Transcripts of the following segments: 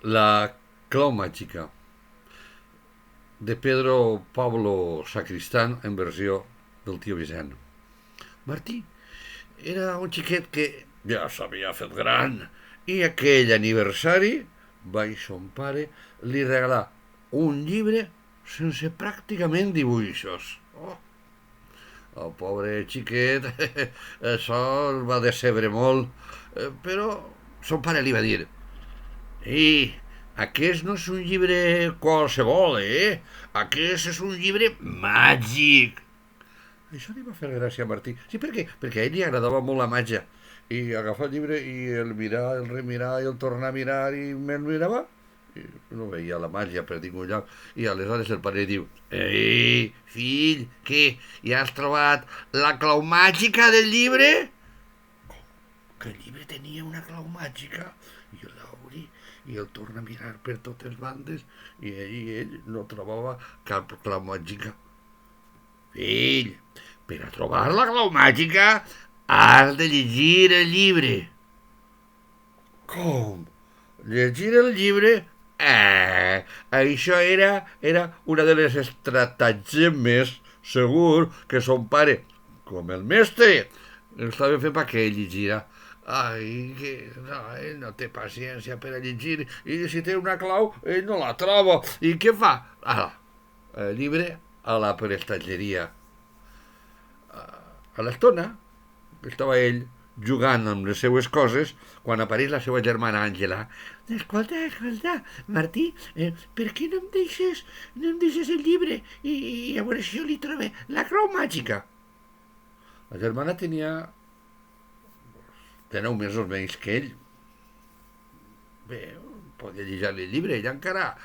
La clau màgica, de Pedro Pablo Sacristán en versió del tio Vicent. Martí era un xiquet que ja s'havia fet gran i aquell aniversari vaig son pare li regalar un llibre sense pràcticament dibuixos. Oh, el pobre xiquet això el va decebre molt, però son pare li va dir: i aquest no és un llibre qualsevol, eh? Aquest és un llibre màgic. Això li va fer gràcia a Martí. Sí, per què? Perquè a ell li agradava molt la màgia. I agafar el llibre i el mirar, el remirar i el tornar a mirar i me'l mirava i no veia la màgia per ningú lloc. I aleshores el pare diu: ei, fill, què? Ja has trobat la clau màgica del llibre? Que el llibre tenia una clau màgica i jo l'obri i el torna a mirar per totes bandes i ell no trobava cap clau màgica. Fill, per a trobar la clau màgica has de llegir el llibre. Com? Llegir el llibre? Això era una de les estratagemes segur que son pare, com el mestre, estava fent perquè ell llegira. Ai, que no, ell no té paciència per a llegir i si té una clau ell no la troba. I què fa? Ara, el llibre a la prestatgeria. A l'estona que estava ell jugant amb les seues coses quan apareix la seva germana Àngela. Escolta, Martí, per què no em deixes el llibre i a veure si jo li trobo la clau màgica? La germana tenia 9 mesos menys que ell. Bé, podia llegir el llibre, ella encara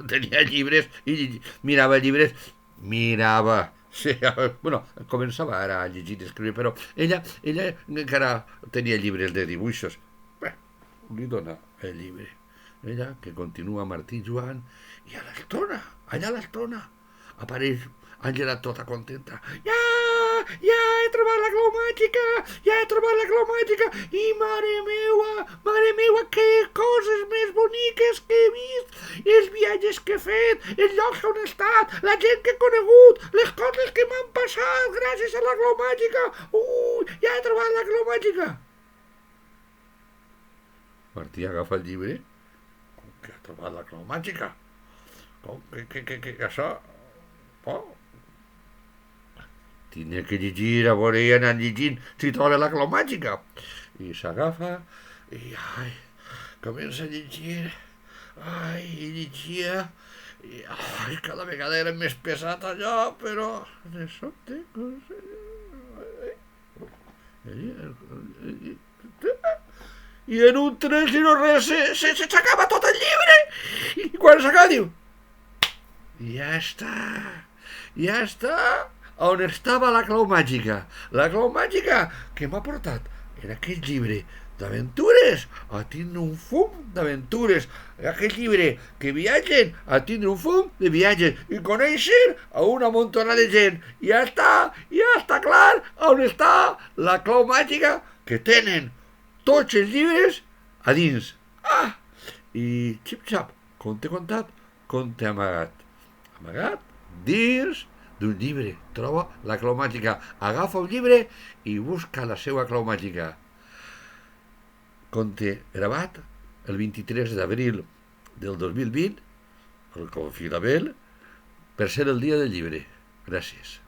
tenia llibres i mirava llibres, mirava. Sí, bueno, començava ara a llegir i escriure, però ella encara tenia llibres de dibuixos. Bé, li dona el llibre. Ella, que continua Martí jugant, i allà a l'estona, apareix Àngela tota contenta. Ja he trobat la clau màgica, ja he trobat la clau màgica, i mare meua, que coses més boniques que he vist, els viatges que he fet, els llocs on he estat, la gent que he conegut, les coses que m'han passat gràcies a la clau màgica. Ja he trobat la clau màgica. Martí agafa el llibre. Com que ha trobat la clau màgica? Com que això... Oh, tenia que llegir, a veure, i anar llegint si troba la clau màgica. I s'agafa i, comença a llegir. I llegia. I cada vegada era més pesat allò, però de sobte... I en un tres i no res s'acaba tot el llibre. I quan s'acaba diu: ja està. On estava la clau màgica? La clau màgica que m'ha portat en aquell llibre d'aventures a tindre un fum d'aventures. Aquell llibre que viatgen a tindre un fum de viatges i conèixer a una muntona de gent. Ja està clar on està la clau màgica que tenen tots els llibres a dins. I xip-xap, conte contat, conte amagat. Amagat dins d'un llibre. Troba la clau màgica. Agafa un llibre i busca la seva clau màgica. Conte gravat el 23 d'abril del 2020 al confinament per ser el dia del llibre. Gràcies.